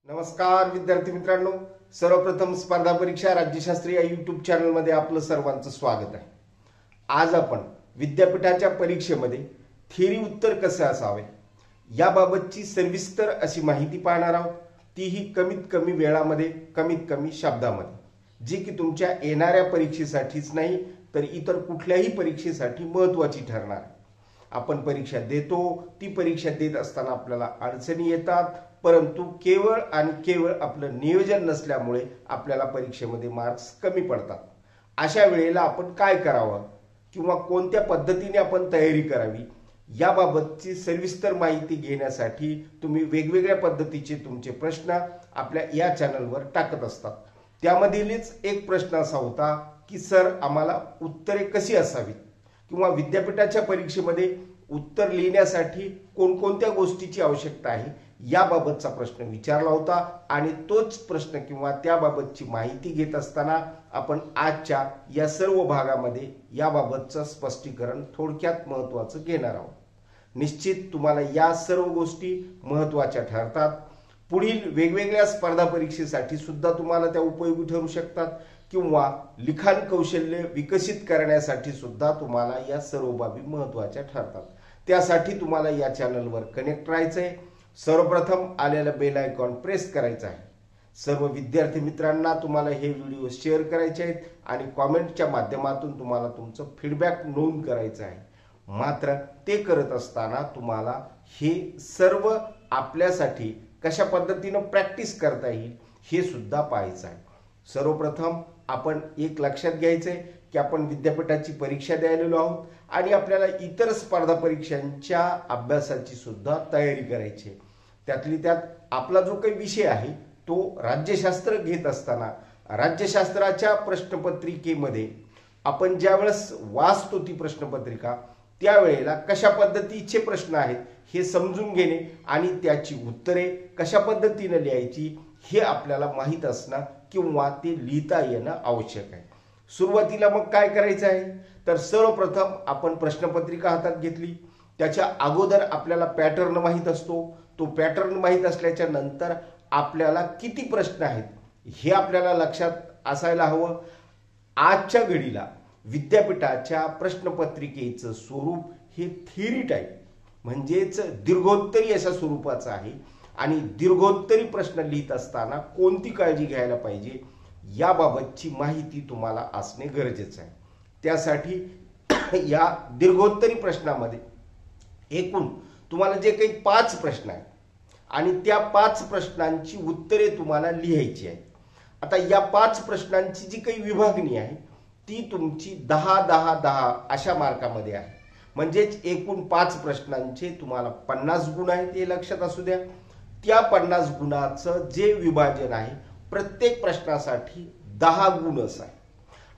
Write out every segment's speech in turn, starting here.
नमस्कार विद्यार्थी मित्रांनो, सर्वप्रथम स्पर्धा परीक्षा राज्यशास्त्र या यूट्यूब चॅनलमध्ये आपलं सर्वांचं स्वागत आहे। आज आपण विद्यापीठाच्या परीक्षेमध्ये थिअरी उत्तर कसे असावे याबाबतची सविस्तर अशी माहिती पाहणार आहोत, तीही कमीत कमी वेळामध्ये, कमीत कमी शब्दामध्ये, जी की तुमच्या येणाऱ्या परीक्षेसाठीच नाही तर इतर कुठल्याही परीक्षेसाठी महत्त्वाची ठरणार आहे। आपण परीक्षा देतो, ती परीक्षा देत असताना आपल्याला अडचणी येतात, परंतु केवळ आणि केवळ आपलं नियोजन नसल्यामुळे आपल्याला परीक्षेमध्ये मार्क्स कमी पडतात। अशा वेळेला आपण काय करावं किंवा कोणत्या पद्धतीने आपण तयारी करावी याबाबतची सविस्तर माहिती घेण्यासाठी तुम्ही वेगवेगळ्या पद्धतीचे तुमचे प्रश्न आपल्या या चॅनलवर टाकत असतात। त्यामधीलच एक प्रश्न असा होता की सर, आम्हाला उत्तरे कशी असावीत किंवा विद्यापीठाच्या परीक्षेमध्ये उत्तर लिहिण्यासाठी कोणकोणत्या गोष्टीची आवश्यकता आहे याबाबतचा प्रश्न विचारला होता आणि तोच प्रश्न किंवा त्याबाबतची माहिती घेत असताना आपण आजच्या या सर्व भागामध्ये याबाबतचं स्पष्टीकरण थोडक्यात महत्त्वाचं घेणार आहोत। निश्चित तुम्हाला या सर्व गोष्टी महत्त्वाच्या ठरतात। पुढील वेगवेगळ्या स्पर्धा परीक्षेसाठी सुद्धा तुम्हाला त्या उपयोगी ठरू शकतात किंवा लिखाण कौशल्य विकसित करण्यासाठी सुद्धा तुम्हाला या सर्व बाबी महत्त्वाच्या ठरतात। त्यासाठी तुम्हाला या चॅनलवर कनेक्ट राहायचं आहे। सर्वप्रथम आलेला बेल आयकॉन प्रेस करायचा आहे। सर्व विद्यार्थी मित्रांना तुम्हाला हे व्हिडिओ शेअर करायचे आहेत आणि कमेंटच्या माध्यमातून तुम्हाला तुमचं फीडबॅक नोंद करायचं आहे। मात्र ते करत असताना तुम्हाला हे सर्व आपल्यासाठी कशा पद्धतीने प्रॅक्टिस करता येईल हे सुद्धा पाहायचं आहे। सर्वप्रथम आपण एक लक्षात घ्यायचं आहे की आपण विद्यापीठाची परीक्षा द्यायलेलो आहोत आणि आपल्याला इतर स्पर्धा परीक्षांच्या अभ्यासाची सुद्धा तयारी करायची आहे। त्यातली त्यात आपला जो काही विषय आहे तो राज्यशास्त्र घेत असताना राज्यशास्त्राच्या प्रश्नपत्रिकेमध्ये आपण ज्यावेळेस वाचतो ती प्रश्नपत्रिका, त्यावेळेला कशा पद्धतीचे प्रश्न आहेत हे समजून घेणे आणि त्याची उत्तरे कशा पद्धतीने लिहायची हे आपल्याला माहित असणं किंवा ते लिहिता येणं आवश्यक आहे। सुरुवातीला मग काय करायचं आहे तर सर्वप्रथम आपण प्रश्नपत्रिका हातात घेतली, त्याच्या अगोदर आपल्याला पॅटर्न माहित असतो। तो पॅटर्न माहित असल्याच्या नंतर आपल्याला किती प्रश्न आहेत हे आपल्याला लक्षात असायला हवं। आजच्या घडीला विद्यापीठाच्या प्रश्नपत्रिकेचं स्वरूप हे थिअरी टाईप म्हणजेच दीर्घोत्तरी अशा स्वरूपाचं आहे आणि दीर्घोत्तरी प्रश्न लिहित असताना कोणती काळजी घ्यायला पाहिजे याबाबतची माहिती तुम्हाला असणे गरजेचं आहे। त्यासाठी या दीर्घोत्तरी प्रश्नामध्ये एकूण तुम्हाला जे काही 5 प्रश्न आहेत आणि त्या 5 प्रश्नांची उत्तरे तुम्हाला लिहायची आहेत। आता या 5 प्रश्नांची जी काही विभागणी आहे ती तुमची 10 10 10 अशा मार्कामध्ये आहे। म्हणजेच एकूण 5 प्रश्नांचे तुम्हाला 50 गुण आहेत, हे लक्षात असू द्या। त्या 50 गुणाचं जे विभाजन आहे प्रत्येक प्रश्नासाठी 10 गुण आहे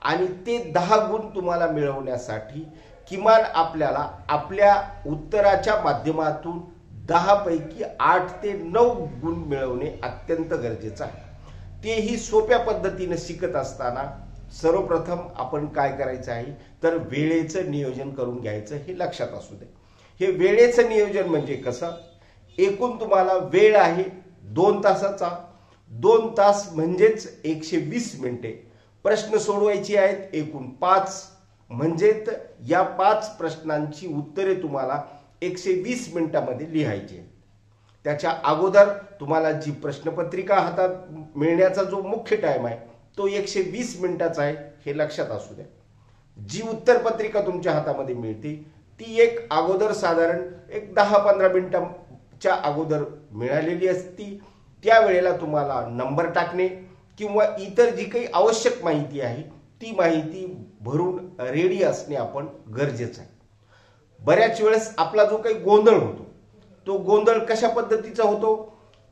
आणि ते 10 गुण तुम्हाला मिळवण्यासाठी किमान आपल्याला आपल्या उत्तराच्या माध्यमातून 10 पैकी 8 ते 9 गुण मिळवणे अत्यंत गरजेचं आहे। तेही सोप्या पद्धतीने शिकत असताना सर्वप्रथम आपण काय करायचं आहे तर वेळेचं नियोजन करून घ्यायचं, हे लक्षात असू दे। हे वेळेचं नियोजन म्हणजे कसं, एकूण तुम्हाला वेळ आहे 2 तासाचा, 2 तास म्हणजेच 120 मिनिटे। प्रश्न सोडवायची आहेत एकूण 5, म्हणजेच या 5 प्रश्नांची उत्तरे तुम्हाला 120 मिनिटांमध्ये लिहायची। त्याच्या अगोदर तुम्हाला जी प्रश्नपत्रिका हातात मिळण्याचा जो मुख्य टाइम आहे तो 120 मिनिटाचा आहे, हे लक्षात असू द्या। जी उत्तरपत्रिका तुमच्या हातामध्ये मिळते ती एक अगोदर साधारण एक 10-15 मिनिटांच्या अगोदर मिळालेली असती। त्यावेळेला तुम्हाला नंबर टाकणे किंवा इतर जी काही आवश्यक माहिती आहे ती माहिती भरून रेडी असणे आपण गरजेचं आहे। बऱ्याच वेळेस आपला जो काही गोंधळ होतो तो गोंधळ कशा पद्धतीचा होतो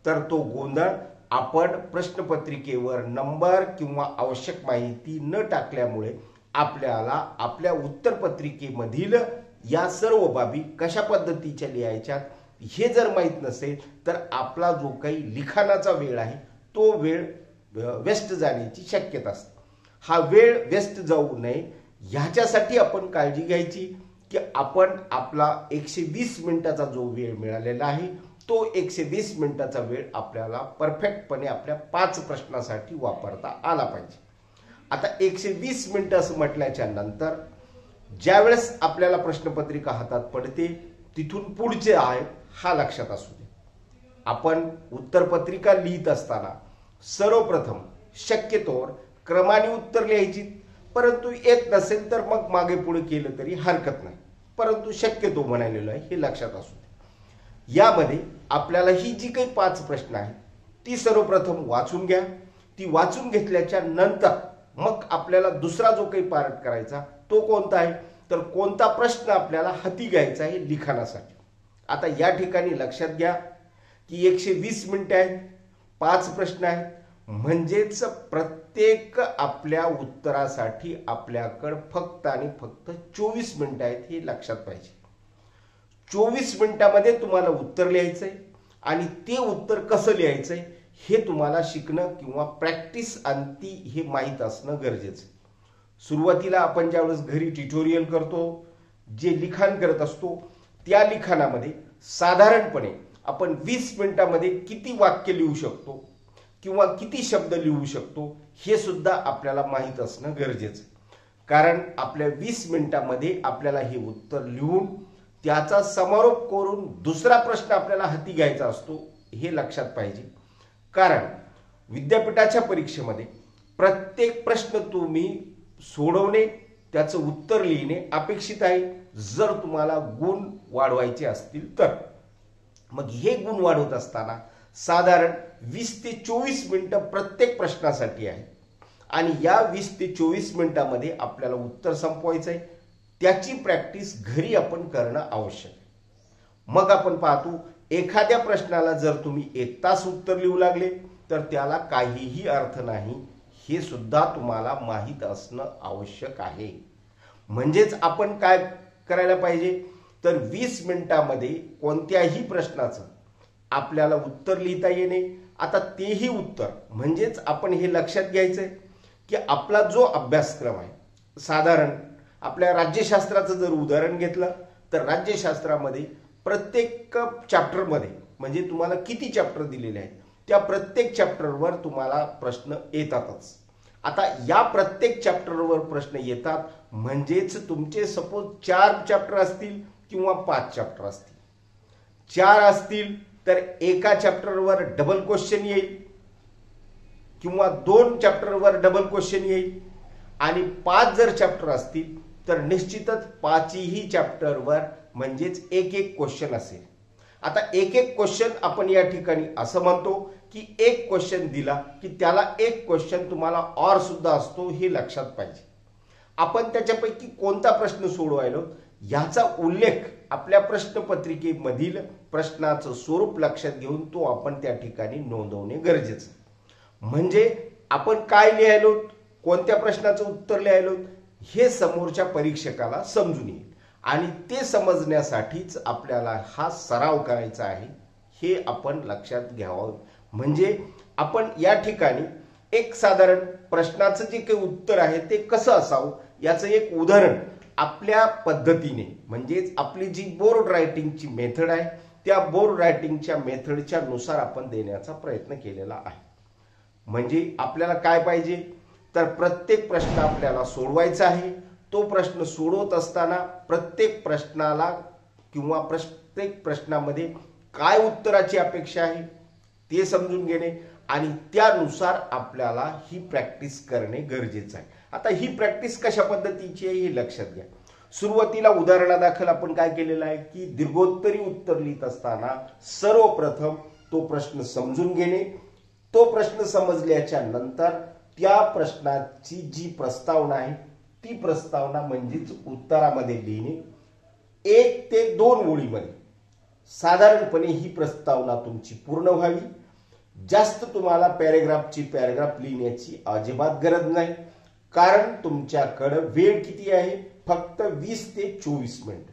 तर तो गोंधळ आपण प्रश्नपत्रिकेवर नंबर किंवा आवश्यक माहिती न टाकल्यामुळे आपल्याला आपल्या उत्तरपत्रिकेमधील या सर्व बाबी कशा पद्धतीच्या लिहायच्या हे जर माहित नसेल तर आपला जो काही लिखाणाचा वेळ आहे तो वेळ वेस्ट जाण्याची शक्यता असते। हा वेळ वेस्ट जाऊ नये ह्याच्यासाठी आपण काळजी घ्यायची की आपण आपला 120 मिनिटाचा जो वेळ मिळालेला आहे तो 120 मिनिटाचा वेळ आपल्याला परफेक्टपणे आपल्या 5 प्रश्नासाठी वापरता आला पाहिजे. आता 120 मिनिटं असं म्हटल्याच्या नंतर ज्यावेळेस आपल्याला प्रश्नपत्रिका हातात पडते तिथून पुढचे आहे हा लक्षात असू दे. आपण उत्तरपत्रिका लिहित असताना सर्वप्रथम शक्यतोवर क्रमाने उत्तर लिहायची, परंतु येत नसेल तर मग मागे पुढे केलं तरी हरकत नाही, परंतु शक्यतो म्हणालेलो आहे हे लक्षात असू दे. यामध्ये आपल्याला ही जी काही 5 प्रश्न आहेत ती सर्वप्रथम वाचून घ्या. ती वाचून घेतल्याच्या नंतर मग आपल्याला दुसरा जो काही पार्ट करायचा तो कोणता आहे तर कोणता प्रश्न आपल्याला हाती घ्यायचा आहे लिखाणासाठी. आता या ठिकाणी लक्षात घ्या की 120 मिनिटं आहेत, 5 प्रश्न आहेत, म्हणजेच प्रत्येक आपल्या उत्तरासाठी आपल्याकडे फक्त आणि फक्त 24 मिनिटं आहेत हे लक्षात पाहिजे. 24 मिनिटामध्ये तुम्हाला उत्तर लिहायचंय आणि ते उत्तर कसं लिहायचंय हे तुम्हाला शिकणं किंवा प्रॅक्टिस अंती हे माहीत असणं गरजेचं आहे. सुरुवातीला आपण ज्यावेळेस घरी ट्युटोरियल करतो, जे लिखाण करत असतो त्या लिखाणामध्ये साधारणपणे आपण 20 मिनिटामध्ये किती वाक्य लिहू शकतो किंवा किती शब्द लिहू शकतो हे सुद्धा आपल्याला माहीत असणं गरजेचं आहे. कारण आपल्या 20 मिनिटामध्ये आपल्याला हे उत्तर लिहून त्याचा समारोप करून दुसरा प्रश्न आपल्याला हाती घ्यायचा असतो हे लक्षात पाहिजे. कारण विद्यापीठाच्या परीक्षेमध्ये प्रत्येक प्रश्न तुम्ही सोडवणे त्याचं उत्तर लिहिणे अपेक्षित आहे जर तुम्हाला गुण वाढवायचे असतील तर. मग हे गुण वाढवत असताना साधारण 20 ते 24 मिनिटं प्रत्येक प्रश्नासाठी आहे आणि या 20 ते 24 मिनिटांमध्ये आपल्याला उत्तर संपवायचं आहे. त्याची प्रॅक्टिस घरी आपण करणं आवश्यक आहे. मग आपण पाहतो एखाद्या प्रश्नाला जर तुम्ही 1 तास उत्तर लिहू लागले तर त्याला काहीही अर्थ नाही हे सुद्धा तुम्हाला माहीत असणं आवश्यक आहे. म्हणजेच आपण काय करायला पाहिजे तर 20 मिनिटांमध्ये कोणत्याही प्रश्नाचं आपल्याला उत्तर लिहिता येणे. आता तेही उत्तर म्हणजेच आपण हे लक्षात घ्यायचंय की आपला जो अभ्यासक्रम आहे साधारण आपल्या राज्यशास्त्राचं जर उदाहरण घेतलं तर राज्यशास्त्रामध्ये प्रत्येक चॅप्टरमध्ये म्हणजे तुम्हाला किती चॅप्टर दिलेले आहेत त्या प्रत्येक चॅप्टरवर तुम्हाला प्रश्न येतातच. आता या प्रत्येक चॅप्टरवर प्रश्न येतात म्हणजेच तुमचे सपोज 4 चॅप्टर असतील किंवा 5 चॅप्टर असतील, 4 असतील तर एका चॅप्टरवर डबल क्वेश्चन येईल किंवा 2 चॅप्टरवर डबल क्वेश्चन येईल आणि 5 जर चॅप्टर असतील तर निश्चितच 5ही चॅप्टरवर म्हणजेच एक क्वेश्चन असेल. आता एक क्वेश्चन आपण या ठिकाणी असं म्हणतो की एक क्वेश्चन दिला की त्याला एक क्वेश्चन तुम्हाला और सुद्धा असतो हे लक्षात पाहिजे. आपण त्याच्यापैकी कोणता प्रश्न सोडवायलो याचा उल्लेख आपल्या प्रश्नपत्रिकेमधील प्रश्नाचं स्वरूप लक्षात घेऊन तो आपण त्या ठिकाणी नोंदवणे गरजेचं. म्हणजे आपण काय लिहायलो, कोणत्या प्रश्नाचं उत्तर लिहायलो हे समोरच्या परीक्षकाला समजून येईल आणि ते समजण्यासाठीच आपल्याला हा सराव करायचा आहे हे आपण लक्षात घ्यावं. म्हणजे आपण या ठिकाणी एक साधारण प्रश्नाचं जे काही उत्तर आहे ते कसं असावं याचं एक उदाहरण आपल्या पद्धतीने म्हणजेच आपली जी बोर्ड रायटिंगची मेथड आहे त्या बोर्ड रायटिंगच्या मेथडच्या नुसार आपण देण्याचा प्रयत्न केलेला आहे. म्हणजे आपल्याला काय पाहिजे तर प्रत्येक प्रश्न आपल्याला सोडवायचा आहे. तो प्रश्न सोडवत असताना प्रत्येक प्रश्नाला किंवा प्रत्येक प्रश्नामध्ये काय उत्तराची अपेक्षा आहे ते समजून घेणे आणि त्यानुसार आपल्याला ही प्रॅक्टिस करणे गरजेचं आहे. आता ही प्रॅक्टिस कशा पद्धतीची आहे हे लक्षात घ्या. सुरुवातीला उदाहरणादाखल आपण काय केलेलं आहे की दीर्घोत्तरी उत्तर लिहित असताना सर्वप्रथम तो प्रश्न समजून घेणे, तो प्रश्न समजल्याच्या नंतर त्या प्रश्नाची जी प्रस्तावना आहे ती प्रस्तावना म्हणजेच उत्तरामध्ये लिहिणे. 1 ते 2 ओळीमध्ये साधारणपणे ही प्रस्तावना तुमची पूर्ण व्हावी. जास्त तुम्हाला पॅरेग्राफ लिहिण्याची अजिबात गरज नाही कारण तुमच्याकडे वेळ किती आहे फक्त 20 ते 24 मिनिट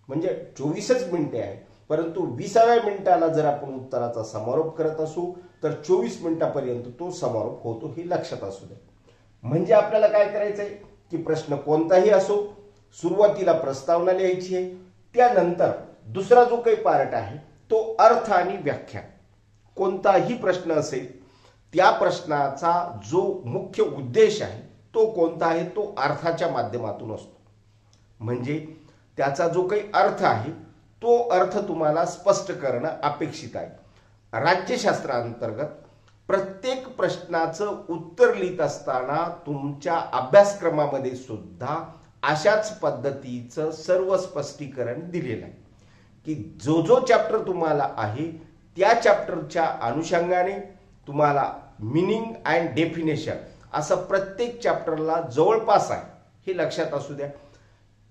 म्हणजे 24च मिनिटे आहे. परंतु 20व्या मिनिटाला जर आपण उत्तराचा समारोप करत असू तर 24 मिनिटापर्यंत तो समारोप होतो हे लक्षात असू द्या. म्हणजे आपल्याला काय करायचंय की प्रश्न कोणताही असो सुरुवातीला प्रस्तावना लिहायची आहे, त्यानंतर दुसरा जो काही पार्ट आहे तो अर्थ आणि व्याख्या. कोणताही प्रश्न असेल त्या प्रश्नाचा जो मुख्य उद्देश आहे तो कोणता आहे, तो अर्थाच्या माध्यमातून असतो. म्हणजे त्याचा जो काही अर्थ आहे तो अर्थ तुम्हाला स्पष्ट करणं अपेक्षित आहे. राज्यशास्त्रांतर्गत प्रत्येक प्रश्नाचं उत्तर लिहित असताना तुमच्या अभ्यासक्रमामध्ये सुद्धा अशाच पद्धतीचं सर्व स्पष्टीकरण दिलेलं आहे की जो जो चॅप्टर तुम्हाला आहे त्या चॅप्टरच्या अनुषंगाने तुम्हाला मीनिंग अँड डेफिनेशन असं प्रत्येक चॅप्टरला जवळपास आहे हे लक्षात असू द्या.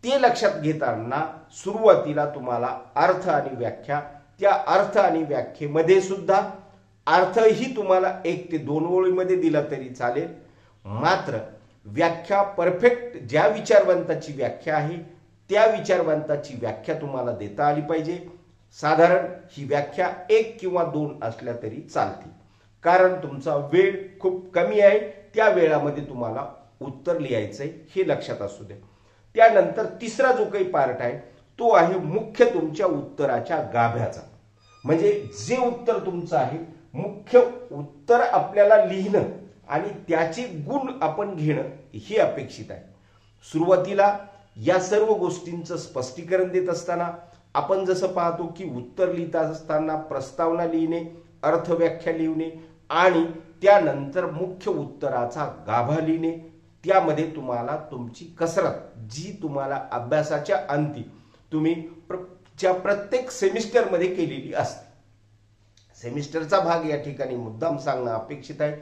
ते लक्षात घेताना सुरुवातीला तुम्हाला अर्थ आणि व्याख्या, त्या अर्थ आणि व्याख्येमध्ये सुद्धा अर्थही तुम्हाला 1 ते 2 ओळीमध्ये दिला तरी चालेल, मात्र व्याख्या परफेक्ट ज्या विचारवंताची व्याख्या आहे त्या विचारवंताची व्याख्या तुम्हाला देता आली पाहिजे. साधारण ही व्याख्या 1 किंवा 2 असल्या तरी चालते, कारण तुमचा वेळ खूप कमी आहे. त्या वेळामध्ये तुम्हाला उत्तर लिहायचंय हे लक्षात असू द्या. त्यानंतर तिसरा जो काही पार्ट आहे तो आहे मुख्य तुमच्या उत्तराच्या गाभ्याचा. म्हणजे जे उत्तर तुमचं आहे मुख्य उत्तर आपल्याला लिहिणं आणि त्याचे गुण आपण घेणं हे अपेक्षित आहे. सुरुवातीला या सर्व गोष्टींचं स्पष्टीकरण देत असताना आपण जसं पाहतो की उत्तर लिहित असताना प्रस्तावना लिहिणे, अर्थव्याख्या लिहिणे आणि त्यानंतर मुख्य उत्तराचा गाभा लिहिणे, त्यामध्ये तुम्हाला तुमची कसरत जी तुम्हाला अभ्यासाच्या अंती तुम्ही प्रत्येक सेमिस्टरमध्ये केलेली असते. सेमिस्टरचा भाग या ठिकाणी मुद्दाम सांगणं अपेक्षित आहे.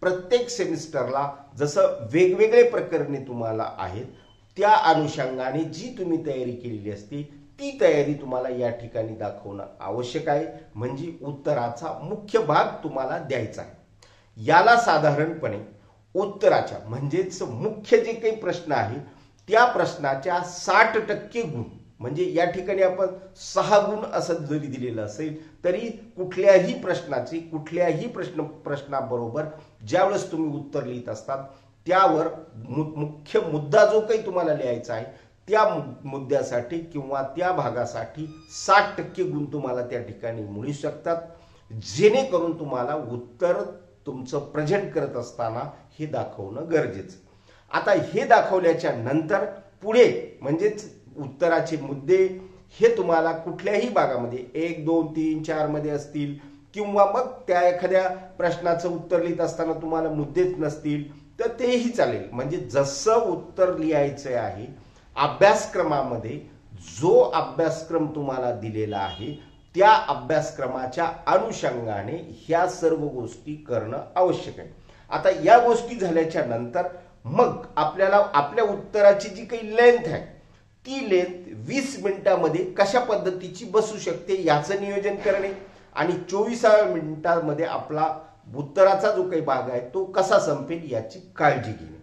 प्रत्येक सेमिस्टरला जसं वेगवेगळे प्रकरणे तुम्हाला आहेत त्या अनुषंगाने जी तुम्ही तयारी केलेली असते ती तयारी तुम्हाला या ठिकाणी दाखवणं आवश्यक आहे. म्हणजे उत्तराचा मुख्य भाग तुम्हाला द्यायचा आहे. याला साधारणपणे उत्तराच्या म्हणजेच मुख्य जे काही प्रश्न आहे त्या प्रश्नाच्या 60% गुण, म्हणजे या ठिकाणी आपण 6 गुण असं जरी दिलेलं असेल तरी कुठल्याही प्रश्नाचे कुठल्याही प्रश्नाबरोबर ज्यावेळेस तुम्ही उत्तर लिहित असतात त्यावर मुख्य मुद्दा जो काही तुम्हाला लिहायचा आहे त्या मुद्द्यासाठी किंवा त्या भागासाठी 60% गुण तुम्हाला त्या ठिकाणी मिळू शकतात, जेणेकरून तुम्हाला उत्तर तुमचं प्रेझेंट करत असताना हे दाखवणं गरजेचं. आता हे दाखवल्याच्या नंतर पुढे म्हणजेच उत्तराचे मुद्दे हे तुम्हाला कुठल्याही भागामध्ये 1, 2, 3, 4 मध्ये असतील किंवा मग त्या एखाद्या प्रश्नाचं उत्तर लिहित असताना तुम्हाला मुद्देच नसतील तर तेही चालेल. म्हणजे जसं उत्तर लिहायचं आहे अभ्यासक्रमामध्ये जो अभ्यासक्रम तुम्हाला दिलेला आहे त्या अभ्यासक्रमाच्या अनुषंगाने ह्या सर्व गोष्टी करणं आवश्यक आहे. आता या गोष्टी झाल्याच्या नंतर मग आपल्याला आपल्या उत्तराची जी काही लेंथ आहे ती लेंथ 20 मिनिटांमध्ये कशा पद्धतीची बसू शकते याचं नियोजन करणे आणि 24व्या मिनिटांमध्ये आपला उत्तराचा जो काही भाग आहे तो कसा संपेल याची काळजी घेणे.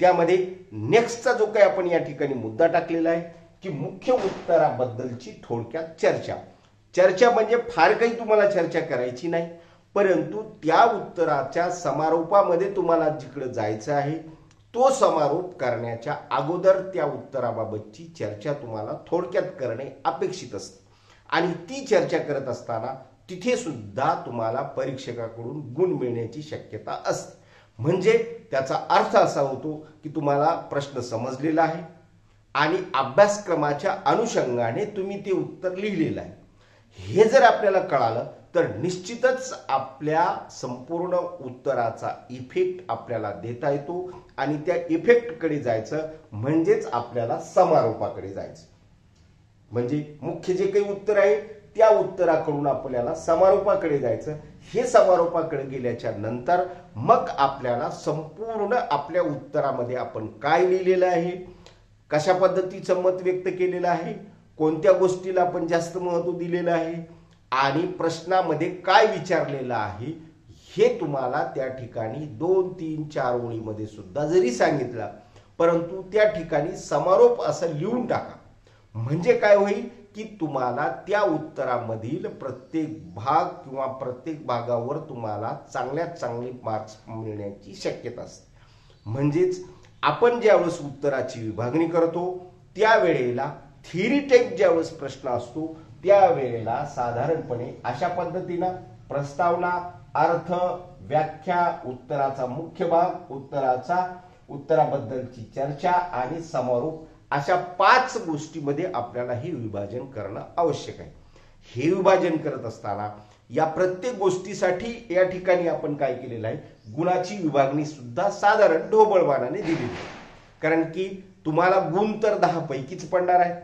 त्यामध्ये नेक्स्टचा जो काही आपण या ठिकाणी मुद्दा टाकलेला आहे की मुख्य उत्तराबद्दलची थोडक्यात चर्चा म्हणजे फार काही तुम्हाला चर्चा करायची नाही, परंतु त्या उत्तराच्या समारोपामध्ये तुम्हाला जिकडे जायचं आहे तो समारोप करण्याच्या अगोदर त्या उत्तराबाबतची चर्चा तुम्हाला थोडक्यात करणे अपेक्षित असते. आणि ती चर्चा करत असताना तिथे सुद्धा तुम्हाला परीक्षकाकडून गुण मिळण्याची शक्यता असते. म्हणजे त्याचा अर्थ असा होतो की तुम्हाला प्रश्न समजलेला आहे आणि अभ्यासक्रमाच्या अनुषंगाने तुम्ही ते उत्तर लिहिलेलं आहे. हे जर आपल्याला कळालं तर निश्चितच आपल्या संपूर्ण उत्तराचा इफेक्ट आपल्याला देता येतो आणि त्या इफेक्टकडे जायचं म्हणजेच आपल्याला समारोपाकडे जायचं. म्हणजे मुख्य जे काही उत्तर आहे त्या उत्तराकडून आपल्याला समारोपाकडे जायचं. हे समारोपाकडे गेल्याच्या नंतर मग आपल्याला संपूर्ण आपल्या उत्तरामध्ये आपण काय लिहिलेलं आहे, कशा पद्धतीचं मत व्यक्त केलेलं आहे, कोणत्या गोष्टीला आपण जास्त महत्त्व दिलेलं आहे आणि प्रश्नामध्ये काय विचारलेलं आहे हे तुम्हाला त्या ठिकाणी 2, 3, 4 ओळीमध्ये सुद्धा जरी सांगितलं परंतु त्या ठिकाणी समारोप असं लिहून टाका. म्हणजे काय होईल की तुम्हाला त्या उत्तरामधील प्रत्येक भाग किंवा प्रत्येक भागावर तुम्हाला चांगल्यात चांगले मार्क्स मिळण्याची शक्यता असते. म्हणजेच आपण ज्यावेळेस उत्तराची विभागणी करतो त्यावेळेला थिअरी टाईप ज्यावेळेस प्रश्न असतो त्यावेळेला साधारणपणे अशा पद्धतीनं प्रस्तावना, अर्थ, व्याख्या, उत्तराचा मुख्य भाग, उत्तराबद्दलची चर्चा आणि समारोप अशा 5 गोष्टींमध्ये आपल्याला हे विभाजन करणं आवश्यक आहे. हे विभाजन करत असताना या प्रत्येक गोष्टीसाठी या ठिकाणी आपण काय केलेलं आहे, गुणाची विभागणी सुद्धा साधारण ढोबळमानाने दिलेली आहे. कारण की तुम्हाला गुण तर 10 पैकीच पडणार आहे,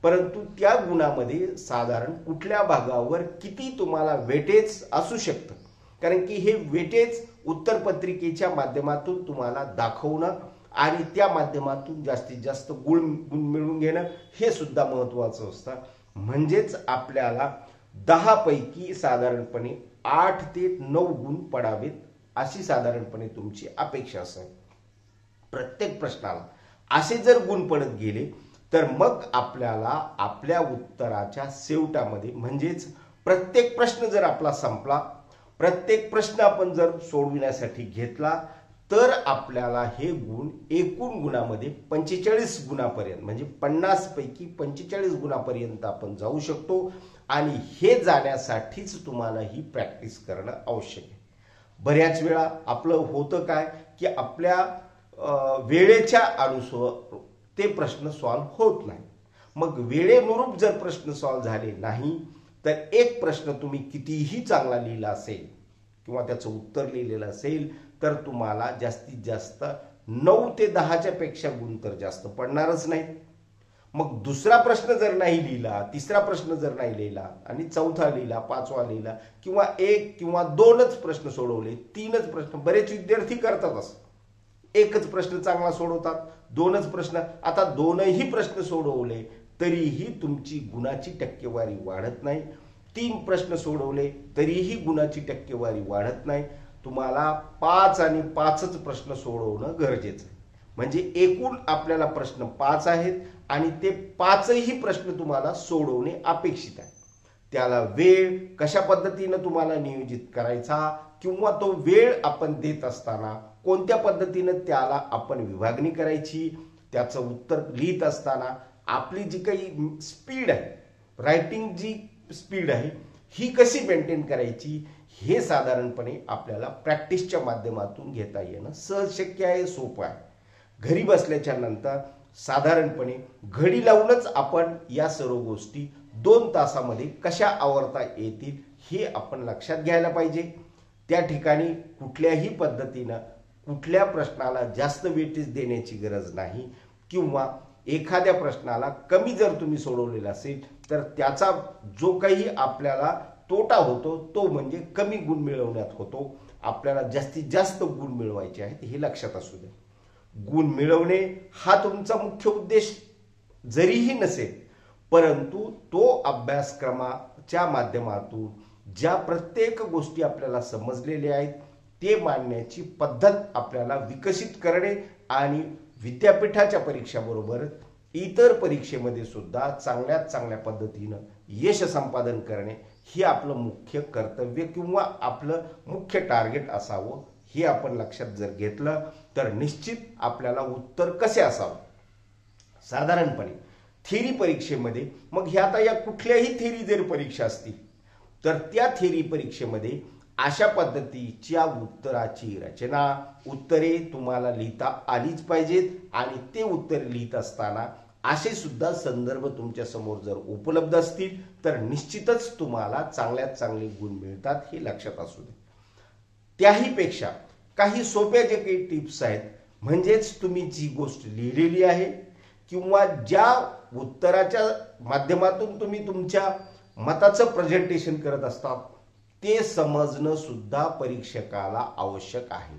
परंतु त्या गुणामध्ये साधारण कुठल्या भागावर किती तुम्हाला वेटेज असू शकतं, कारण की हे वेटेज उत्तरपत्रिकेच्या माध्यमातून तुम्हाला दाखवणं आणि त्या माध्यमातून जास्तीत जास्त गुण मिळवून घेणं हे सुद्धा महत्वाचं असतं. म्हणजेच आपल्याला 10 पैकी साधारणपणे 8 ते 9 गुण पडावेत अशी साधारणपणे तुमची अपेक्षा असेल. प्रत्येक प्रश्नाला असे जर गुण पडत गेले तर मग आपल्याला आपल्या उत्तराच्या शेवटामध्ये, म्हणजेच प्रत्येक प्रश्न जर आपला संपला, प्रत्येक प्रश्न आपण जर सोडविण्यासाठी घेतला तर आपल्याला हे गुण एकूण गुणामध्ये 45 गुणापर्यंत, म्हणजे 50 पैकी 45 गुणापर्यंत आपण जाऊ शकतो. आणि हे जाण्यासाठीच तुम्हाला ही प्रॅक्टिस करणं आवश्यक आहे. बऱ्याच वेळा आपलं होतं काय की आपल्या वेळेच्या अनुसार ते प्रश्न सॉल्व्ह होत नाही. मग वेळेनुरूप जर प्रश्न सॉल्व्ह झाले नाही तर एक प्रश्न तुम्ही कितीही चांगला लिहिला असेल किंवा त्याचं उत्तर लिहिलेलं असेल तर तुम्हाला जास्तीत जास्त 9 ते 10च्या पेक्षा गुण तर जास्त पडणारच नाही. मग दुसरा प्रश्न जर नाही लिहिला, तिसरा प्रश्न जर नाही लिहिला आणि चौथा लिहिला, 5वा लिहिला किंवा 1 किंवा 2च प्रश्न सोडवले, 3च प्रश्न, बरेच विद्यार्थी करतात असं, एकच प्रश्न चांगला सोडवतात, 2च प्रश्न, आता 2ही प्रश्न सोडवले तरीही तुमची गुणाची टक्केवारी वाढत नाही. 3 प्रश्न सोडवले तरीही गुणाची टक्केवारी वाढत नाही. तुम्हाला 5 आणि 5च प्रश्न सोडवणं गरजेचं आहे. म्हणजे एकूण आपल्याला प्रश्न 5 आहेत आणि ते 5ही प्रश्न तुम्हाला सोडवणे अपेक्षित आहे. त्याला वेळ कशा पद्धतीनं तुम्हाला नियोजित करायचा किंवा तो वेळ आपण देत असताना कोणत्या पद्धतीनं त्याला आपण विभागणी करायची, त्याचं उत्तर लिहित असताना आपली जी काही स्पीड आहे, रायटिंग जी स्पीड आहे ही कशी मेंटेन करायची, हे साधारणपणे आपल्याला प्रॅक्टिसच्या माध्यमातून घेता येणं सहज शक्य आहे, सोपं आहे. घरी बसल्याच्या नंतर साधारणपणे घडी लावूनच आपण या सर्व गोष्टी 2 तासामध्ये कशा आवरता येतील हे आपण लक्षात घ्यायला पाहिजे. त्या ठिकाणी कुठल्याही पद्धतीनं कुठल्या प्रश्नाला जास्त वेटेज देण्याची गरज नाही किंवा एखाद्या प्रश्नाला कमी जर तुम्ही सोडवलेला असेल तर त्याचा जो काही आपल्याला तोटा होतो तो म्हणजे कमी गुण मिळवण्यात होतो. आपल्याला जास्तीत जास्त गुण मिळवायचे आहेत हे लक्षात असू द्या. गुण मिळवणे हा तुमचा मुख्य उद्देश जरीही नसेल, परंतु तो अभ्यासक्रमाच्या माध्यमातून ज्या प्रत्येक गोष्टी आपल्याला समजलेल्या आहेत ते मांडण्याची पद्धत आपल्याला विकसित करणे आणि विद्यापीठाच्या परीक्षाबरोबर इतर परीक्षेमध्ये सुद्धा चांगल्यात चांगल्या पद्धतीनं यश संपादन करणे हे आपलं मुख्य कर्तव्य किंवा आपलं मुख्य टार्गेट असावं. हे आपण लक्षात जर घेतलं तर निश्चित आपल्याला उत्तर कसे असावं. साधारणपणे थिअरी परीक्षेमध्ये, मग ह्या आता या कुठल्याही थिअरी जर परीक्षा असतील तर त्या थिअरी परीक्षेमध्ये अशा पद्धतीच्या उत्तराची रचना, उत्तरे तुम्हाला लिहिता आलीच पाहिजेत आणि ते उत्तर लिहित असताना असे सुद्धा संदर्भ तुमच्या समोर जर उपलब्ध असतील तर निश्चितच तुम्हाला चांगल्यात चांगले गुण मिळतात हे लक्षात असू दे. त्याही पेक्षा काही सोप्या जे काही टिप्स आहेत, म्हणजेच तुम्ही जी गोष्ट लिहिलेली आहे किंवा ज्या उत्तराच्या माध्यमातून तुम्ही तुमच्या मताचं प्रेझेंटेशन करत असतात ते समजणं सुद्धा परीक्षकाला आवश्यक आहे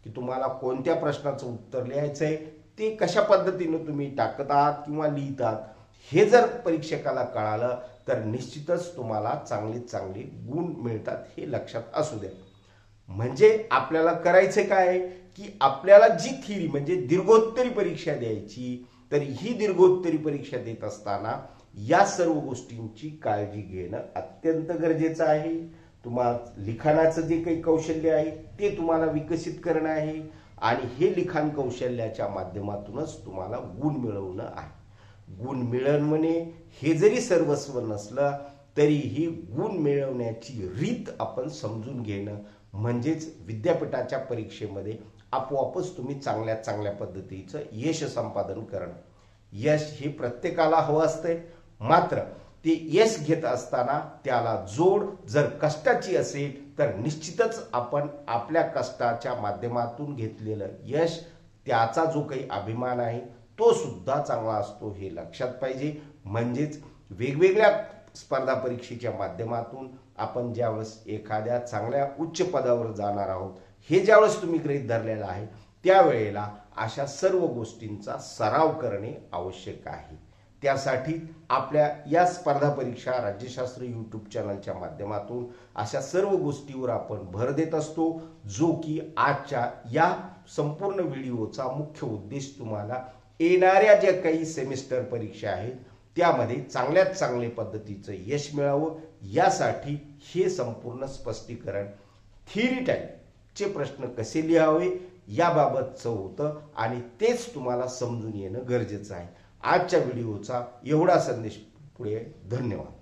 की तुम्हाला कोणत्या प्रश्नाचं उत्तर लिहायचंय, ते कशा पद्धतीने तुम्ही टाकतात किंवा लिहितात हे जर परीक्षकाला कळालं तर निश्चितच तुम्हाला चांगले चांगले गुण मिळतात हे लक्षात असू द्या. म्हणजे आपल्याला करायचं काय की आपल्याला जी थिअरी म्हणजे दीर्घोत्तरी परीक्षा द्यायची, तर ही दीर्घोत्तरी परीक्षा देत असताना या सर्व गोष्टींची काळजी घेणं अत्यंत गरजेचं आहे. तुम्हाला लिखाणाचं जे काही कौशल्य आहे ते तुम्हाला विकसित करणं आहे आणि हे लिखाण कौशल्याच्या माध्यमातूनच तुम्हाला गुण मिळवणं आहे. गुण मिळवणे हे जरी सर्वस्व नसलं तरीही गुण मिळवण्याची रीत आपण समजून घेणं म्हणजेच विद्यापीठाच्या परीक्षेमध्ये आपोआपच तुम्ही चांगल्या चांगल्या पद्धतीचं यश संपादन करणं. यश हे प्रत्येकाला हवं असतंय, मात्र ते यश घेत असताना त्याला जोड जर कष्टाची असेल तर निश्चितच आपण आपल्या कष्टाच्या माध्यमातून घेतलेलं यश, त्याचा जो काही अभिमान आहे तो सुद्धा चांगला असतो हे लक्षात पाहिजे. म्हणजेच वेगवेगळ्या स्पर्धा परीक्षेच्या माध्यमातून आपण ज्यावेळेस एखाद्या चांगल्या उच्च पदावर जाणार आहोत हे ज्यावेळेस तुम्ही गृहीत धरलेलं आहे त्यावेळेला अशा सर्व गोष्टींचा सराव करणे आवश्यक आहे. त्यासाठी आपल्या या स्पर्धा परीक्षा राज्यशास्त्र यूट्यूब चॅनलच्या माध्यमातून अशा सर्व गोष्टीवर आपण भर देत असतो, जो की आजच्या या संपूर्ण व्हिडिओचा मुख्य उद्देश तुम्हाला येणाऱ्या ज्या काही सेमिस्टर परीक्षा आहेत त्यामध्ये चांगल्यात चांगल्या पद्धतीचं यश मिळावं यासाठी हे संपूर्ण स्पष्टीकरण. थिअरी टाईपचे प्रश्न कसे लिहावे याबाबतचं होतं आणि तेच तुम्हाला समजून येणं गरजेचं आहे. आजच्या व्हिडिओचा एवढा संदेश पुढे. धन्यवाद.